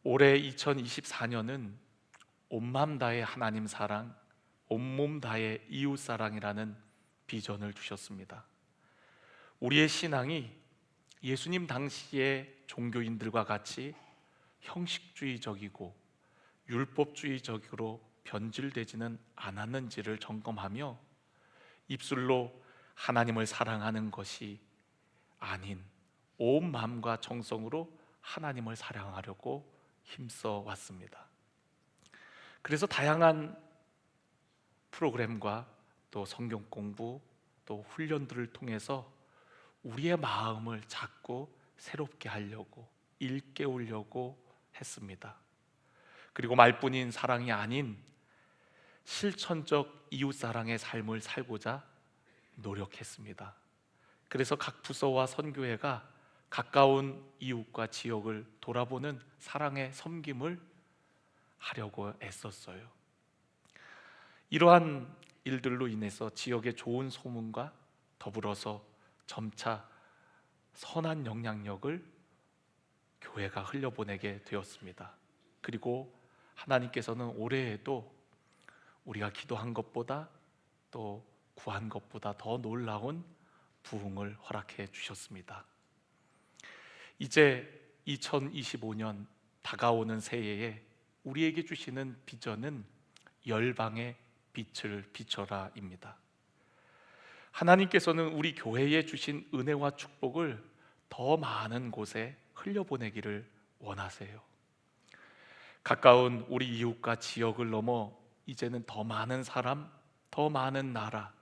올해 2024년은 온맘 다해 하나님 사랑, 온몸 다해 이웃 사랑이라는 비전을 주셨습니다. 우리의 신앙이 예수님 당시의 종교인들과 같이 형식주의적이고 율법주의적으로 변질되지는 않았는지를 점검하며 입술로 하나님을 사랑하는 것이 아닌 온 마음과 정성으로 하나님을 사랑하려고 힘써 왔습니다. 그래서 다양한 프로그램과 또 성경 공부, 또 훈련들을 통해서 우리의 마음을 자꾸 새롭게 하려고, 일깨우려고 했습니다. 그리고 말뿐인 사랑이 아닌 실천적 이웃사랑의 삶을 살고자 노력했습니다. 그래서 각 부서와 선교회가 가까운 이웃과 지역을 돌아보는 사랑의 섬김을 하려고 애썼어요. 이러한 일들로 인해서 지역의 좋은 소문과 더불어서 점차 선한 영향력을 교회가 흘려보내게 되었습니다. 그리고 하나님께서는 올해에도 우리가 기도한 것보다 또 구한 것보다 더 놀라운 부흥을 허락해 주셨습니다. 이제 2025년 다가오는 새해에 우리에게 주시는 비전은 열방의 빛을 비춰라입니다. 하나님께서는 우리 교회에 주신 은혜와 축복을 더 많은 곳에 흘려보내기를 원하세요. 가까운 우리 이웃과 지역을 넘어 이제는 더 많은 사람, 더 많은 나라,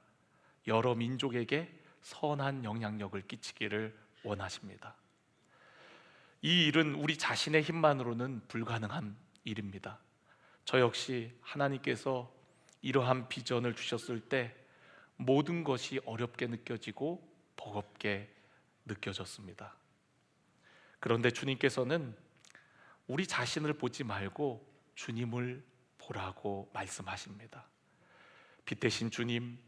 여러 민족에게 선한 영향력을 끼치기를 원하십니다. 이 일은 우리 자신의 힘만으로는 불가능한 일입니다. 저 역시 하나님께서 이러한 비전을 주셨을 때 모든 것이 어렵게 느껴지고 버겁게 느껴졌습니다. 그런데 주님께서는 우리 자신을 보지 말고 주님을 보라고 말씀하십니다. 빛 대신 주님,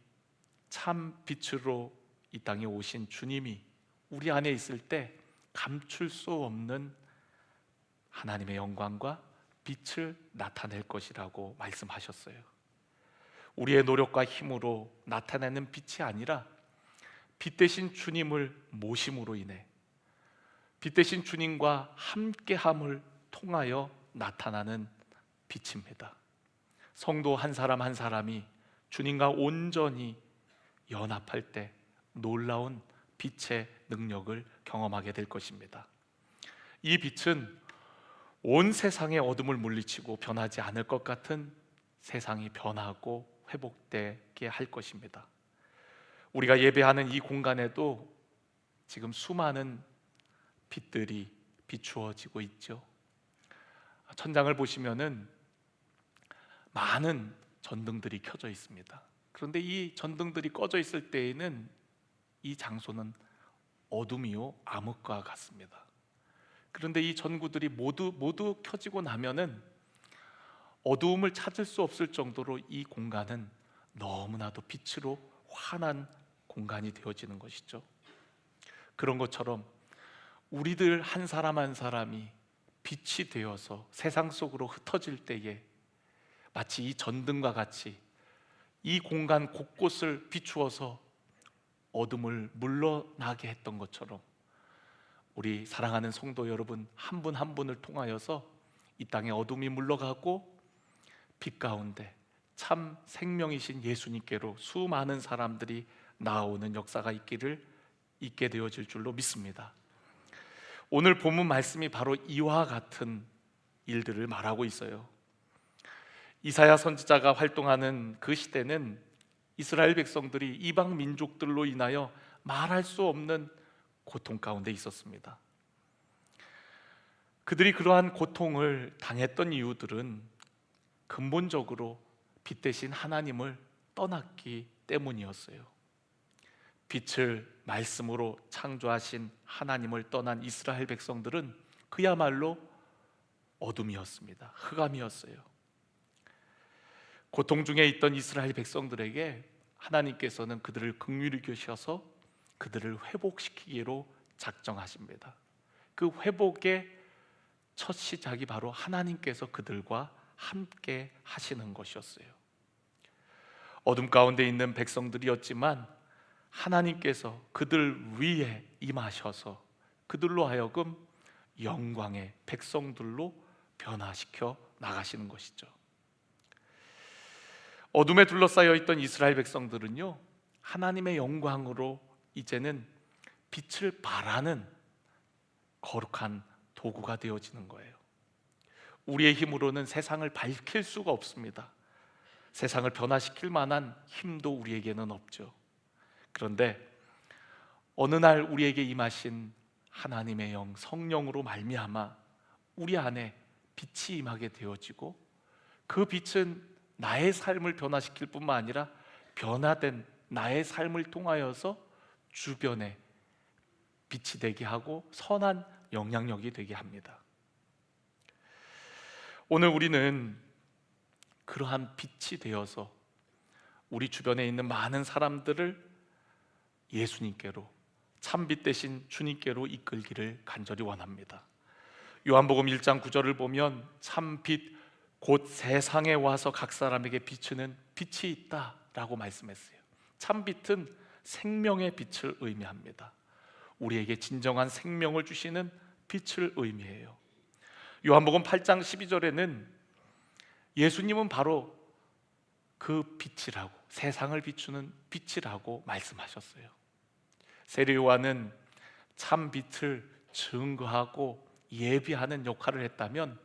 참 빛으로 이 땅에 오신 주님이 우리 안에 있을 때 감출 수 없는 하나님의 영광과 빛을 나타낼 것이라고 말씀하셨어요. 우리의 노력과 힘으로 나타내는 빛이 아니라 빛 대신 주님을 모심으로 인해 빛 대신 주님과 함께함을 통하여 나타나는 빛입니다. 성도 한 사람 한 사람이 주님과 온전히 연합할 때 놀라운 빛의 능력을 경험하게 될 것입니다. 이 빛은 온 세상의 어둠을 물리치고 변하지 않을 것 같은 세상이 변하고 회복되게 할 것입니다. 우리가 예배하는 이 공간에도 지금 수많은 빛들이 비추어지고 있죠. 천장을 보시면은 많은 전등들이 켜져 있습니다. 그런데 이 전등들이 꺼져 있을 때에는 이 장소는 어둠이요 암흑과 같습니다. 그런데 이 전구들이 모두 켜지고 나면은 어두움을 찾을 수 없을 정도로 이 공간은 너무나도 빛으로 환한 공간이 되어지는 것이죠. 그런 것처럼 우리들 한 사람 한 사람이 빛이 되어서 세상 속으로 흩어질 때에 마치 이 전등과 같이 이 공간 곳곳을 비추어서 어둠을 물러나게 했던 것처럼 우리 사랑하는 성도 여러분 한 분 한 분을 통하여서 이 땅의 어둠이 물러가고 빛 가운데 참 생명이신 예수님께로 수많은 사람들이 나아오는 역사가 있게 되어질 줄로 믿습니다. 오늘 본문 말씀이 바로 이와 같은 일들을 말하고 있어요. 이사야 선지자가 활동하는 그 시대는 이스라엘 백성들이 이방 민족들로 인하여 말할 수 없는 고통 가운데 있었습니다. 그들이 그러한 고통을 당했던 이유들은 근본적으로 빛 대신 하나님을 떠났기 때문이었어요. 빛을 말씀으로 창조하신 하나님을 떠난 이스라엘 백성들은 그야말로 어둠이었습니다. 흑암이었어요. 고통 중에 있던 이스라엘 백성들에게 하나님께서는 그들을 긍휼히 여기셔서 그들을 회복시키기로 작정하십니다. 그 회복의 첫 시작이 바로 하나님께서 그들과 함께 하시는 것이었어요. 어둠 가운데 있는 백성들이었지만 하나님께서 그들 위에 임하셔서 그들로 하여금 영광의 백성들로 변화시켜 나가시는 것이죠. 어둠에 둘러싸여 있던 이스라엘 백성들은요, 하나님의 영광으로 이제는 빛을 발하는 거룩한 도구가 되어지는 거예요. 우리의 힘으로는 세상을 밝힐 수가 없습니다. 세상을 변화시킬 만한 힘도 우리에게는 없죠. 그런데 어느 날 우리에게 임하신 하나님의 영, 성령으로 말미암아 우리 안에 빛이 임하게 되어지고, 그 빛은 나의 삶을 변화시킬 뿐만 아니라 변화된 나의 삶을 통하여서 주변에 빛이 되게 하고 선한 영향력이 되게 합니다. 오늘 우리는 그러한 빛이 되어서 우리 주변에 있는 많은 사람들을 예수님께로, 참빛 대신 주님께로 이끌기를 간절히 원합니다. 요한복음 1장 9절을 보면 참빛 곧 세상에 와서 각 사람에게 비추는 빛이 있다라고 말씀했어요. 참빛은 생명의 빛을 의미합니다. 우리에게 진정한 생명을 주시는 빛을 의미해요. 요한복음 8장 12절에는 예수님은 바로 그 빛이라고, 세상을 비추는 빛이라고 말씀하셨어요. 세례 요한은 참 빛을 증거하고 예비하는 역할을 했다면,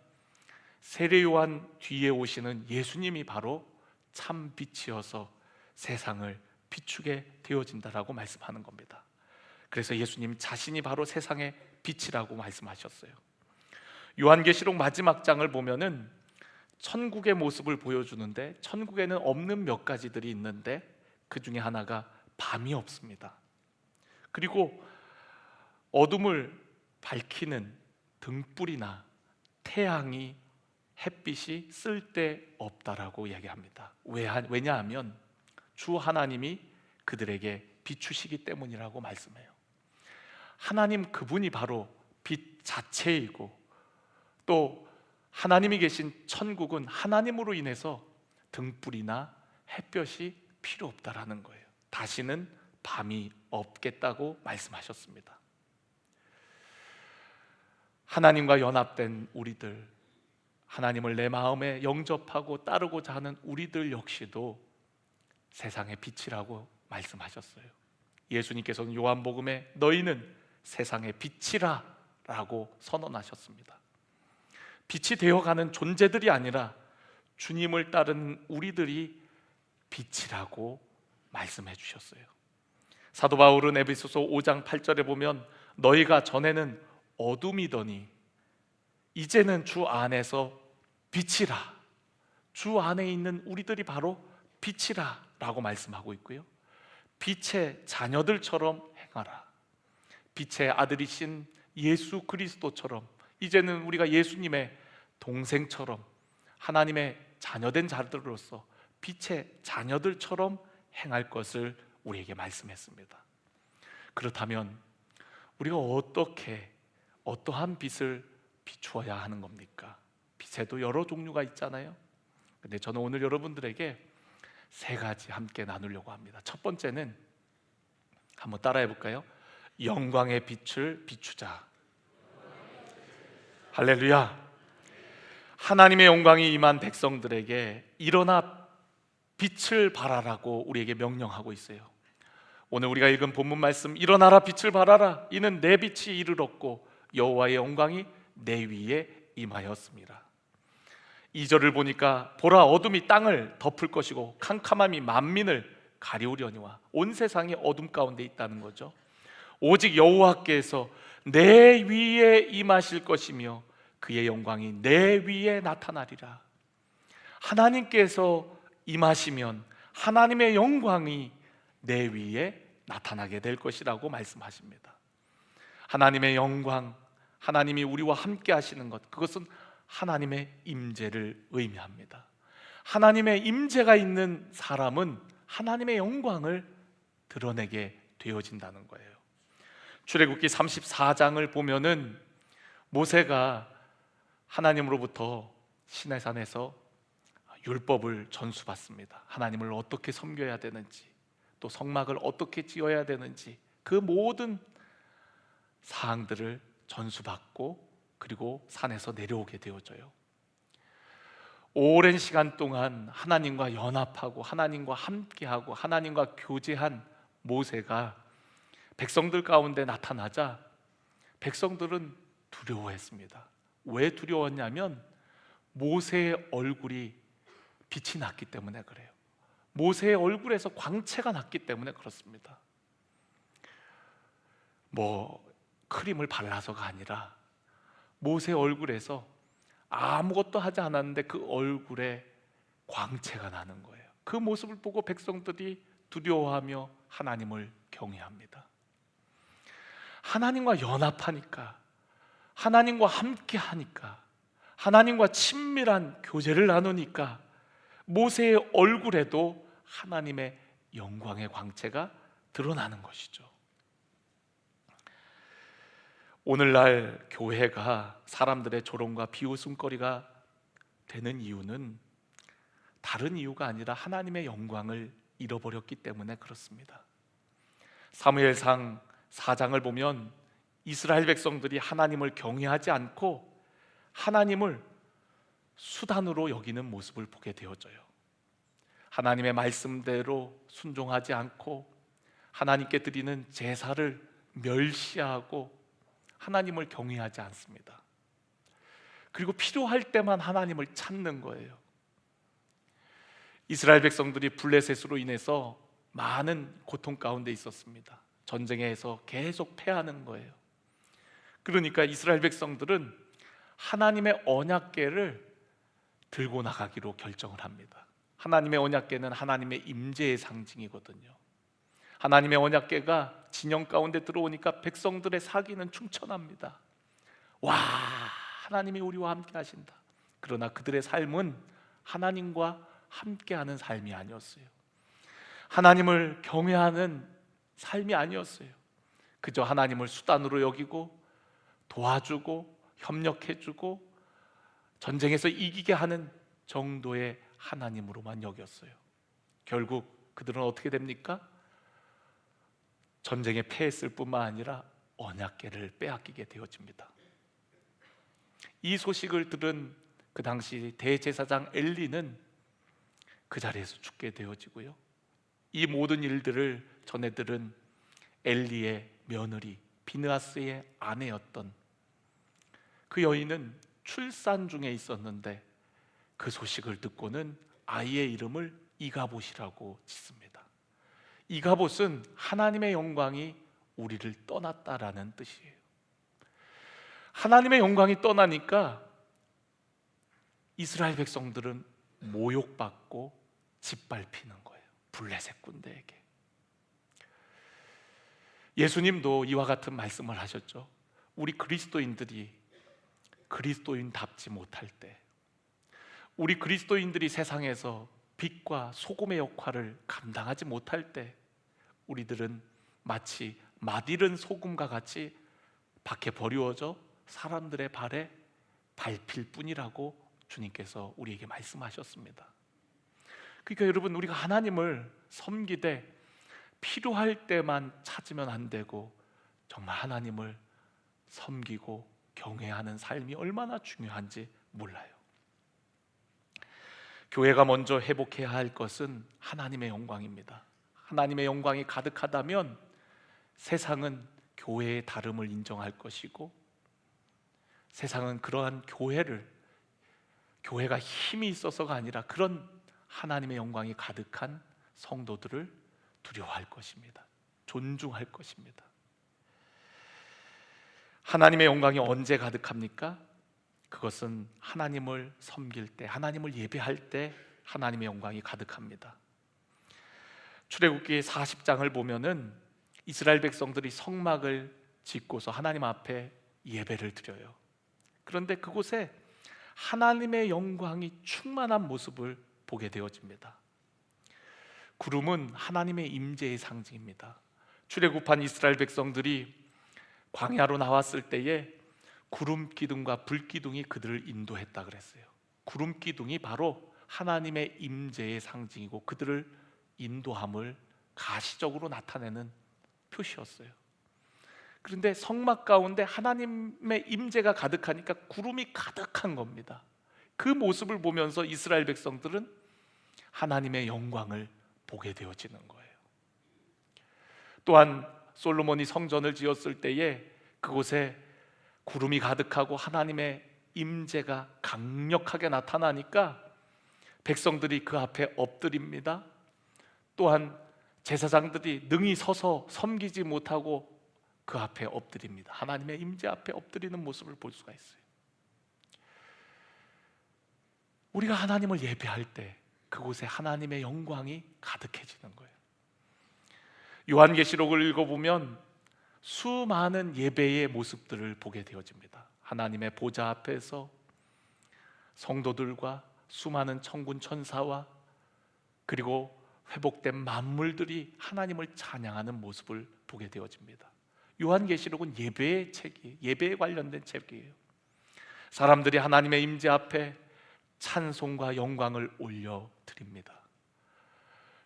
세례 요한 뒤에 오시는 예수님이 바로 참 빛이어서 세상을 비추게 되어진다라고 말씀하는 겁니다. 그래서 예수님 자신이 바로 세상의 빛이라고 말씀하셨어요. 요한계시록 마지막 장을 보면은 천국의 모습을 보여주는데, 천국에는 없는 몇 가지들이 있는데 그 중에 하나가 밤이 없습니다. 그리고 어둠을 밝히는 등불이나 태양이, 햇빛이 쓸데없다라고 얘기합니다. 왜냐하면 주 하나님이 그들에게 비추시기 때문이라고 말씀해요. 하나님 그분이 바로 빛 자체이고, 또 하나님이 계신 천국은 하나님으로 인해서 등불이나 햇볕이 필요 없다라는 거예요. 다시는 밤이 없겠다고 말씀하셨습니다. 하나님과 연합된 우리들, 하나님을 내 마음에 영접하고 따르고자 하는 우리들 역시도 세상의 빛이라고 말씀하셨어요. 예수님께서는 요한복음에 너희는 세상의 빛이라 라고 선언하셨습니다. 빛이 되어가는 존재들이 아니라 주님을 따르는 우리들이 빛이라고 말씀해 주셨어요. 사도 바울은 에베소서 5장 8절에 보면 너희가 전에는 어둠이더니 이제는 주 안에서 빛이라, 주 안에 있는 우리들이 바로 빛이라 라고 말씀하고 있고요, 빛의 자녀들처럼 행하라, 빛의 아들이신 예수 그리스도처럼 이제는 우리가 예수님의 동생처럼 하나님의 자녀된 자들로서 빛의 자녀들처럼 행할 것을 우리에게 말씀했습니다. 그렇다면 우리가 어떻게, 어떠한 빛을 비추어야 하는 겁니까? 빛에도 여러 종류가 있잖아요. 근데 저는 오늘 여러분들에게 세 가지 함께 나누려고 합니다. 첫 번째는 한번 따라해 볼까요? 영광의 빛을 비추자. 할렐루야. 하나님의 영광이 임한 백성들에게 일어나 빛을 발하라고 우리에게 명령하고 있어요. 오늘 우리가 읽은 본문 말씀, 일어나라 빛을 발하라, 이는 내 빛이 이르렀고 여호와의 영광이 내 위에 임하였습니다. 2절을 보니까 보라 어둠이 땅을 덮을 것이고 캄캄함이 만민을 가리우려니와, 온 세상이 어둠 가운데 있다는 거죠. 오직 여호와께서 내 위에 임하실 것이며 그의 영광이 내 위에 나타나리라. 하나님께서 임하시면 하나님의 영광이 내 위에 나타나게 될 것이라고 말씀하십니다. 하나님의 영광, 하나님이 우리와 함께 하시는 것, 그것은 하나님의 임재를 의미합니다. 하나님의 임재가 있는 사람은 하나님의 영광을 드러내게 되어진다는 거예요. 출애굽기 34장을 보면은 모세가 하나님으로부터 시내산에서 율법을 전수받습니다. 하나님을 어떻게 섬겨야 되는지, 또 성막을 어떻게 지어야 되는지 그 모든 사항들을 전수받고 그리고 산에서 내려오게 되어져요. 오랜 시간 동안 하나님과 연합하고 하나님과 함께하고 하나님과 교제한 모세가 백성들 가운데 나타나자 백성들은 두려워했습니다. 왜 두려웠냐면 모세의 얼굴이 빛이 났기 때문에 그래요. 모세의 얼굴에서 광채가 났기 때문에 그렇습니다. 크림을 발라서가 아니라 모세의 얼굴에서 아무것도 하지 않았는데 그 얼굴에 광채가 나는 거예요. 그 모습을 보고 백성들이 두려워하며 하나님을 경외합니다. 하나님과 연합하니까, 하나님과 함께하니까, 하나님과 친밀한 교제를 나누니까 모세의 얼굴에도 하나님의 영광의 광채가 드러나는 것이죠. 오늘날 교회가 사람들의 조롱과 비웃음거리가 되는 이유는 다른 이유가 아니라 하나님의 영광을 잃어버렸기 때문에 그렇습니다. 사무엘상 4장을 보면 이스라엘 백성들이 하나님을 경외하지 않고 하나님을 수단으로 여기는 모습을 보게 되어져요. 하나님의 말씀대로 순종하지 않고 하나님께 드리는 제사를 멸시하고 하나님을 경외하지 않습니다. 그리고 필요할 때만 하나님을 찾는 거예요. 이스라엘 백성들이 블레셋으로 인해서 많은 고통 가운데 있었습니다. 전쟁에서 계속 패하는 거예요. 그러니까 이스라엘 백성들은 하나님의 언약궤를 들고 나가기로 결정을 합니다. 하나님의 언약궤는 하나님의 임재의 상징이거든요. 하나님의 언약궤가 진영 가운데 들어오니까 백성들의 사기는 충천합니다. 와, 하나님이 우리와 함께 하신다. 그러나 그들의 삶은 하나님과 함께하는 삶이 아니었어요. 하나님을 경외하는 삶이 아니었어요. 그저 하나님을 수단으로 여기고 도와주고 협력해주고 전쟁에서 이기게 하는 정도의 하나님으로만 여겼어요. 결국 그들은 어떻게 됩니까? 전쟁에 패했을 뿐만 아니라 언약궤를 빼앗기게 되어집니다. 이 소식을 들은 그 당시 대제사장 엘리는 그 자리에서 죽게 되어지고요. 이 모든 일들을 전해 들은 엘리의 며느리 비느하스의 아내였던 그 여인은 출산 중에 있었는데 그 소식을 듣고는 아이의 이름을 이가봇이라고 짓습니다. 이가봇은 하나님의 영광이 우리를 떠났다라는 뜻이에요. 하나님의 영광이 떠나니까 이스라엘 백성들은 모욕받고 짓밟히는 거예요. 블레셋 군대에게. 예수님도 이와 같은 말씀을 하셨죠. 우리 그리스도인들이 그리스도인답지 못할 때, 우리 그리스도인들이 세상에서 빛과 소금의 역할을 감당하지 못할 때 우리들은 마치 맛이른 소금과 같이 밖에 버리워져 사람들의 발에 밟힐 뿐이라고 주님께서 우리에게 말씀하셨습니다. 그러니까 여러분, 우리가 하나님을 섬기되 필요할 때만 찾으면 안 되고 정말 하나님을 섬기고 경외하는 삶이 얼마나 중요한지 몰라요. 교회가 먼저 회복해야 할 것은 하나님의 영광입니다. 하나님의 영광이 가득하다면 세상은 교회의 다름을 인정할 것이고 세상은 그러한 교회가 힘이 있어서가 아니라 그런 하나님의 영광이 가득한 성도들을 두려워할 것입니다. 존중할 것입니다. 하나님의 영광이 언제 가득합니까? 그것은 하나님을 섬길 때, 하나님을 예배할 때 하나님의 영광이 가득합니다. 출애굽기 40장을 보면은 이스라엘 백성들이 성막을 짓고서 하나님 앞에 예배를 드려요. 그런데 그곳에 하나님의 영광이 충만한 모습을 보게 되어집니다. 구름은 하나님의 임재의 상징입니다. 출애굽한 이스라엘 백성들이 광야로 나왔을 때에 구름 기둥과 불 기둥이 그들을 인도했다 그랬어요. 구름 기둥이 바로 하나님의 임재의 상징이고 그들을 인도함을 가시적으로 나타내는 표시였어요. 그런데 성막 가운데 하나님의 임재가 가득하니까 구름이 가득한 겁니다. 그 모습을 보면서 이스라엘 백성들은 하나님의 영광을 보게 되어지는 거예요. 또한 솔로몬이 성전을 지었을 때에 그곳에 구름이 가득하고 하나님의 임재가 강력하게 나타나니까 백성들이 그 앞에 엎드립니다. 또한 제사장들이 능히 서서 섬기지 못하고 그 앞에 엎드립니다. 하나님의 임재 앞에 엎드리는 모습을 볼 수가 있어요. 우리가 하나님을 예배할 때 그곳에 하나님의 영광이 가득해지는 거예요. 요한계시록을 읽어보면 수많은 예배의 모습들을 보게 되어집니다. 하나님의 보좌 앞에서 성도들과 수많은 천군 천사와 그리고 회복된 만물들이 하나님을 찬양하는 모습을 보게 되어집니다. 요한계시록은 예배의 책이에요. 예배에 관련된 책이에요. 사람들이 하나님의 임재 앞에 찬송과 영광을 올려드립니다.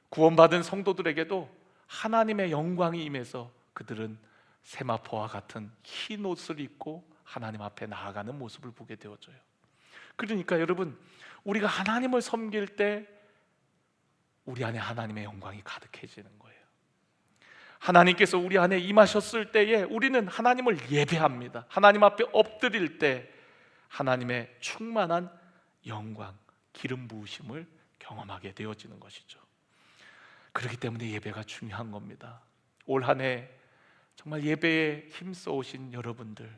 구원받은 성도들에게도 하나님의 영광이 임해서 그들은 세마포와 같은 흰 옷을 입고 하나님 앞에 나아가는 모습을 보게 되어져요. 그러니까 여러분, 우리가 하나님을 섬길 때 우리 안에 하나님의 영광이 가득해지는 거예요. 하나님께서 우리 안에 임하셨을 때에 우리는 하나님을 예배합니다. 하나님 앞에 엎드릴 때 하나님의 충만한 영광, 기름 부으심을 경험하게 되어지는 것이죠. 그렇기 때문에 예배가 중요한 겁니다. 올 한 해 정말 예배에 힘써 오신 여러분들,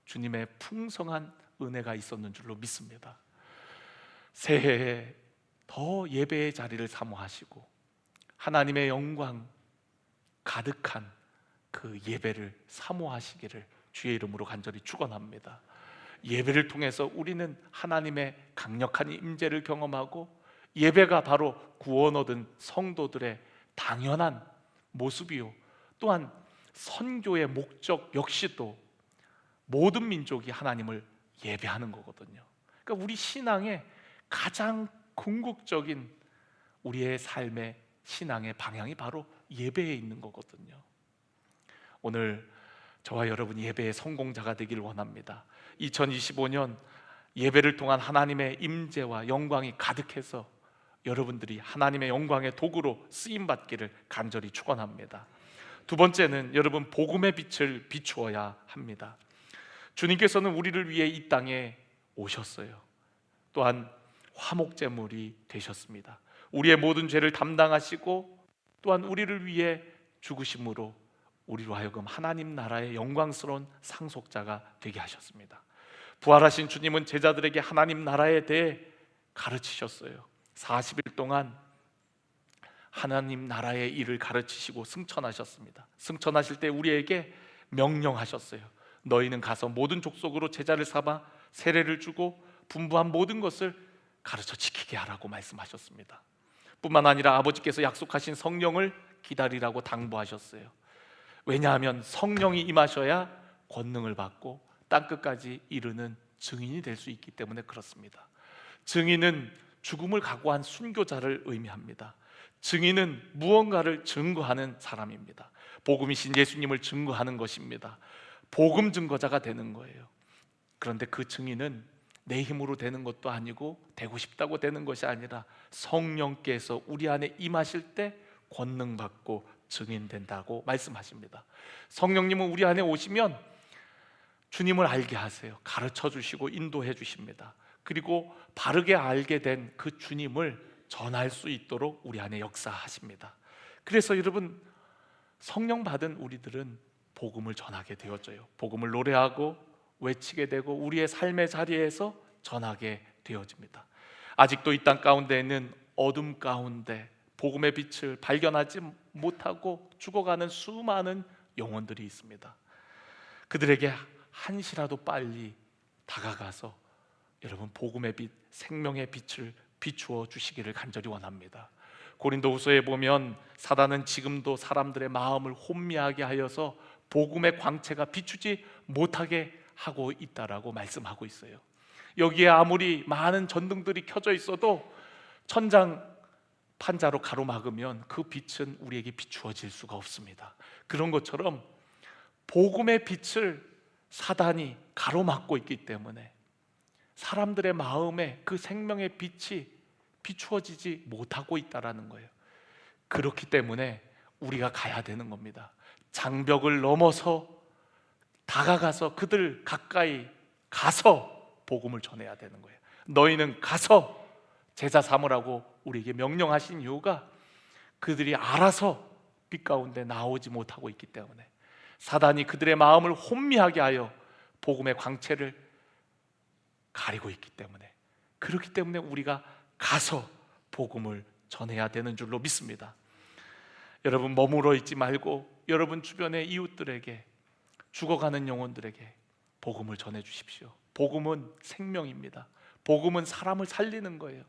주님의 풍성한 은혜가 있었는 줄로 믿습니다. 새해에 더 예배의 자리를 사모하시고 하나님의 영광 가득한 그 예배를 사모하시기를 주의 이름으로 간절히 축원합니다. 예배를 통해서 우리는 하나님의 강력한 임재를 경험하고 예배가 바로 구원 얻은 성도들의 당연한 모습이요, 또한 선교의 목적 역시 또 모든 민족이 하나님을 예배하는 거거든요. 그러니까 우리 신앙의 가장 궁극적인 우리의 삶의 신앙의 방향이 바로 예배에 있는 거거든요. 오늘 저와 여러분이 예배의 성공자가 되길 원합니다. 2025년 예배를 통한 하나님의 임재와 영광이 가득해서 여러분들이 하나님의 영광의 도구로 쓰임받기를 간절히 축원합니다. 두 번째는 여러분, 복음의 빛을 비추어야 합니다. 주님께서는 우리를 위해 이 땅에 오셨어요. 또한 화목제물이 되셨습니다. 우리의 모든 죄를 담당하시고 또한 우리를 위해 죽으심으로 우리로 하여금 하나님 나라의 영광스러운 상속자가 되게 하셨습니다. 부활하신 주님은 제자들에게 하나님 나라에 대해 가르치셨어요. 40일 동안 하나님 나라의 일을 가르치시고 승천하셨습니다. 승천하실 때 우리에게 명령하셨어요. 너희는 가서 모든 족속으로 제자를 삼아 세례를 주고 분부한 모든 것을 가르쳐 지키게 하라고 말씀하셨습니다. 뿐만 아니라 아버지께서 약속하신 성령을 기다리라고 당부하셨어요. 왜냐하면 성령이 임하셔야 권능을 받고 땅끝까지 이르는 증인이 될 수 있기 때문에 그렇습니다. 증인은 죽음을 각오한 순교자를 의미합니다. 증인은 무언가를 증거하는 사람입니다. 복음이신 예수님을 증거하는 것입니다. 복음 증거자가 되는 거예요. 그런데 그 증인은 내 힘으로 되는 것도 아니고 되고 싶다고 되는 것이 아니라 성령께서 우리 안에 임하실 때 권능 받고 증인된다고 말씀하십니다. 성령님은 우리 안에 오시면 주님을 알게 하세요. 가르쳐 주시고 인도해 주십니다. 그리고 바르게 알게 된 그 주님을 전할 수 있도록 우리 안에 역사하십니다. 그래서 여러분, 성령 받은 우리들은 복음을 전하게 되어져요. 복음을 노래하고 외치게 되고 우리의 삶의 자리에서 전하게 되어집니다. 아직도 이 땅 가운데에는 어둠 가운데 복음의 빛을 발견하지 못하고 죽어가는 수많은 영혼들이 있습니다. 그들에게 한시라도 빨리 다가가서 여러분, 복음의 빛, 생명의 빛을 비추어 주시기를 간절히 원합니다. 고린도후서에 보면 사단은 지금도 사람들의 마음을 혼미하게 하여서 복음의 광채가 비추지 못하게 하고 있다라고 말씀하고 있어요. 여기에 아무리 많은 전등들이 켜져 있어도 천장 판자로 가로막으면 그 빛은 우리에게 비추어질 수가 없습니다. 그런 것처럼 복음의 빛을 사단이 가로막고 있기 때문에 사람들의 마음에 그 생명의 빛이 비추어지지 못하고 있다라는 거예요. 그렇기 때문에 우리가 가야 되는 겁니다. 장벽을 넘어서 다가가서 그들 가까이 가서 복음을 전해야 되는 거예요. 너희는 가서 제자 삼으라고 우리에게 명령하신 이유가 그들이 알아서 빛 가운데 나오지 못하고 있기 때문에, 사단이 그들의 마음을 혼미하게 하여 복음의 광채를 가리고 있기 때문에, 그렇기 때문에 우리가 가서 복음을 전해야 되는 줄로 믿습니다. 여러분, 머물러 있지 말고 여러분 주변의 이웃들에게, 죽어가는 영혼들에게 복음을 전해 주십시오. 복음은 생명입니다. 복음은 사람을 살리는 거예요.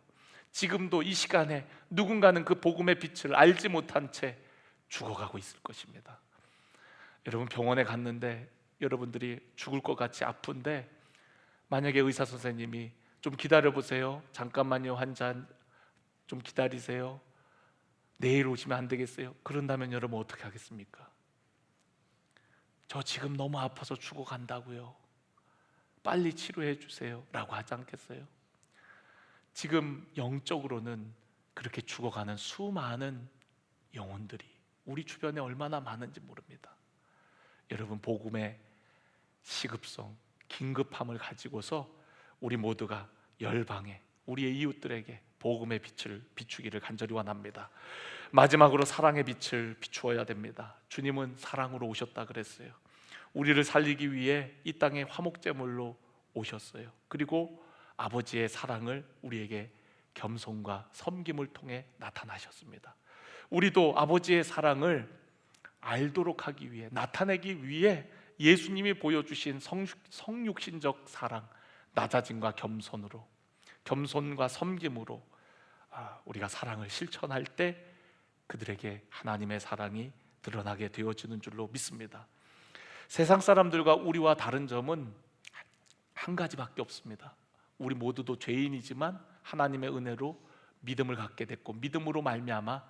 지금도 이 시간에 누군가는 그 복음의 빛을 알지 못한 채 죽어가고 있을 것입니다. 여러분, 병원에 갔는데 여러분들이 죽을 것 같이 아픈데 만약에 의사 선생님이 좀 기다려보세요, 잠깐만요, 환자 좀 기다리세요, 내일 오시면 안 되겠어요? 그런다면 여러분 어떻게 하겠습니까? 저 지금 너무 아파서 죽어간다고요, 빨리 치료해 주세요 라고 하지 않겠어요? 지금 영적으로는 그렇게 죽어가는 수많은 영혼들이 우리 주변에 얼마나 많은지 모릅니다. 여러분, 복음의 시급성, 긴급함을 가지고서 우리 모두가 열방에, 우리의 이웃들에게 복음의 빛을 비추기를 간절히 원합니다. 마지막으로 사랑의 빛을 비추어야 됩니다. 주님은 사랑으로 오셨다 그랬어요. 우리를 살리기 위해 이 땅에 화목제물로 오셨어요. 그리고 아버지의 사랑을 우리에게 겸손과 섬김을 통해 나타나셨습니다. 우리도 아버지의 사랑을 알도록 하기 위해, 나타내기 위해 예수님이 보여주신 성육신적 사랑, 낮아짐과 겸손으로, 겸손과 섬김으로 우리가 사랑을 실천할 때 그들에게 하나님의 사랑이 드러나게 되어지는 줄로 믿습니다. 세상 사람들과 우리와 다른 점은 한 가지밖에 없습니다. 우리 모두도 죄인이지만 하나님의 은혜로 믿음을 갖게 됐고, 믿음으로 말미암아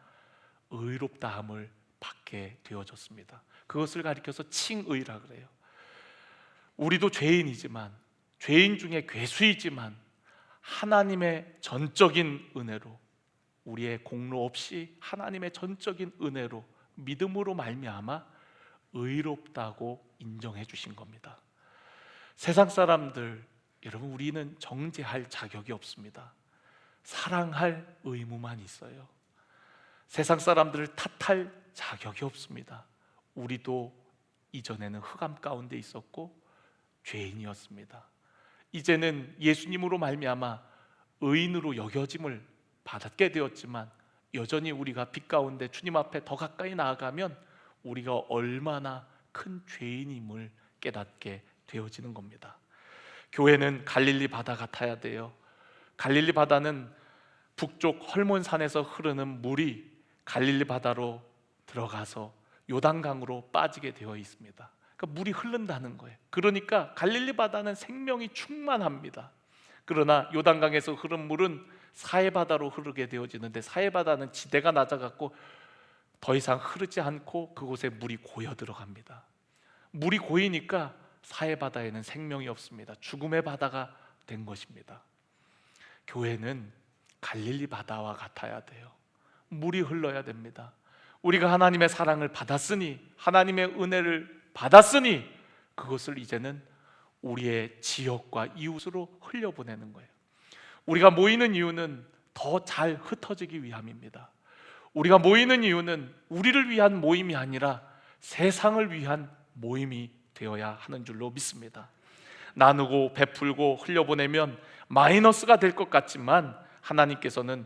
의롭다함을 받게 되어졌습니다. 그것을 가리켜서 칭의라 그래요. 우리도 죄인이지만, 죄인 중에 괴수이지만 하나님의 전적인 은혜로, 우리의 공로 없이 하나님의 전적인 은혜로 믿음으로 말미암아 의롭다고 인정해 주신 겁니다. 세상 사람들, 여러분, 우리는 정죄할 자격이 없습니다. 사랑할 의무만 있어요. 세상 사람들을 탓할 자격이 없습니다. 우리도 이전에는 흑암 가운데 있었고 죄인이었습니다. 이제는 예수님으로 말미암아 의인으로 여겨짐을 받게 되었지만, 여전히 우리가 빛 가운데 주님 앞에 더 가까이 나아가면 우리가 얼마나 큰 죄인임을 깨닫게 되어지는 겁니다. 교회는 갈릴리 바다 같아야 돼요. 갈릴리 바다는 북쪽 헐몬산에서 흐르는 물이 갈릴리 바다로 들어가서 요단강으로 빠지게 되어 있습니다. 그러니까 물이 흐른다는 거예요. 그러니까 갈릴리 바다는 생명이 충만합니다. 그러나 요단강에서 흐른 물은 사해바다로 흐르게 되어지는데, 사해바다는 지대가 낮아갖고 더 이상 흐르지 않고 그곳에 물이 고여 들어갑니다. 물이 고이니까 사해바다에는 생명이 없습니다. 죽음의 바다가 된 것입니다. 교회는 갈릴리 바다와 같아야 돼요. 물이 흘러야 됩니다. 우리가 하나님의 사랑을 받았으니, 하나님의 은혜를 받았으니 그것을 이제는 우리의 지역과 이웃으로 흘려보내는 거예요. 우리가 모이는 이유는 더 잘 흩어지기 위함입니다. 우리가 모이는 이유는 우리를 위한 모임이 아니라 세상을 위한 모임이 되어야 하는 줄로 믿습니다. 나누고 베풀고 흘려보내면 마이너스가 될 것 같지만 하나님께서는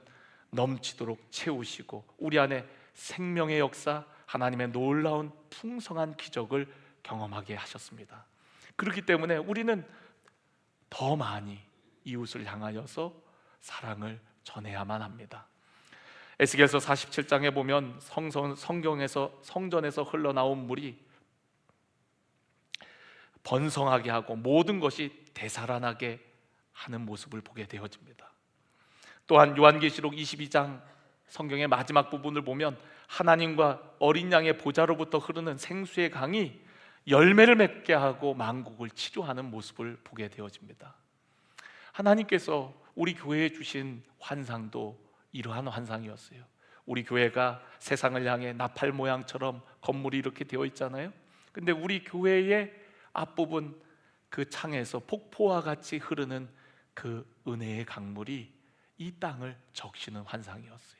넘치도록 채우시고 우리 안에 생명의 역사, 하나님의 놀라운 풍성한 기적을 경험하게 하셨습니다. 그렇기 때문에 우리는 더 많이 이웃을 향하여서 사랑을 전해야만 합니다. 에스겔서 47장에 보면 성전에서 흘러나온 물이 번성하게 하고 모든 것이 되살아나게 하는 모습을 보게 되어집니다. 또한 요한계시록 22장 성경의 마지막 부분을 보면 하나님과 어린 양의 보좌로부터 흐르는 생수의 강이 열매를 맺게 하고 만국을 치료하는 모습을 보게 되어집니다. 하나님께서 우리 교회에 주신 환상도 이러한 환상이었어요. 우리 교회가 세상을 향해 나팔 모양처럼 건물이 이렇게 되어 있잖아요. 근데 우리 교회의 앞부분 그 창에서 폭포와 같이 흐르는 그 은혜의 강물이 이 땅을 적시는 환상이었어요.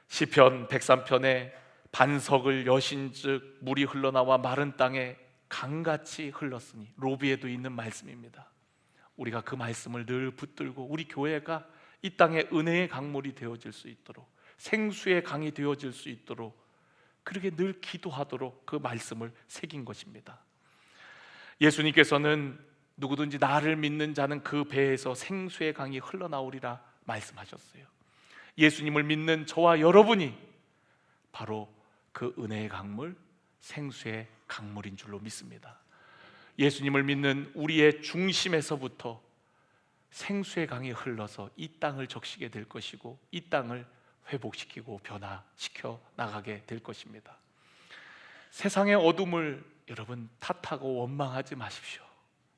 시편 103편에 반석을 여신즉 물이 흘러나와 마른 땅에 강같이 흘렀으니, 로비에도 있는 말씀입니다. 우리가 그 말씀을 늘 붙들고 우리 교회가 이 땅에 은혜의 강물이 되어질 수 있도록, 생수의 강이 되어질 수 있도록 그렇게 늘 기도하도록 그 말씀을 새긴 것입니다. 예수님께서는 누구든지 나를 믿는 자는 그 배에서 생수의 강이 흘러나오리라 말씀하셨어요. 예수님을 믿는 저와 여러분이 바로 그 은혜의 강물, 생수의 강물인 줄로 믿습니다. 예수님을 믿는 우리의 중심에서부터 생수의 강이 흘러서 이 땅을 적시게 될 것이고, 이 땅을 회복시키고 변화시켜 나가게 될 것입니다. 세상의 어둠을 여러분 탓하고 원망하지 마십시오.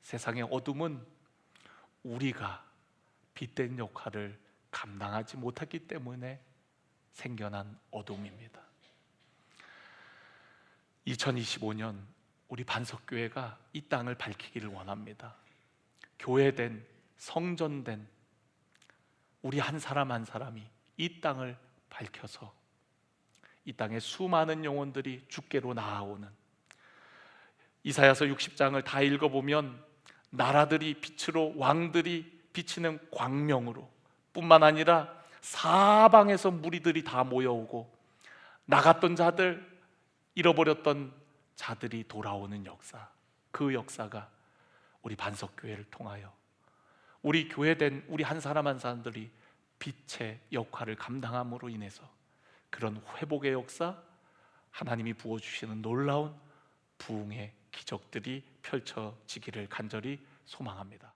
세상의 어둠은 우리가 빛된 역할을 감당하지 못했기 때문에 생겨난 어둠입니다. 2025년 우리 반석교회가 이 땅을 밝히기를 원합니다. 교회된, 성전된 우리 한 사람 한 사람이 이 땅을 밝혀서 이 땅에 수많은 영혼들이 주께로 나아오는, 이사야서 60장을 다 읽어보면 나라들이 빛으로, 왕들이 비치는 광명으로, 뿐만 아니라 사방에서 무리들이 다 모여오고 나갔던 자들, 잃어버렸던 자들이 돌아오는 역사, 그 역사가 우리 반석교회를 통하여 우리 교회된 우리 한 사람 한 사람들이 빛의 역할을 감당함으로 인해서 그런 회복의 역사, 하나님이 부어주시는 놀라운 부흥의 기적들이 펼쳐지기를 간절히 소망합니다.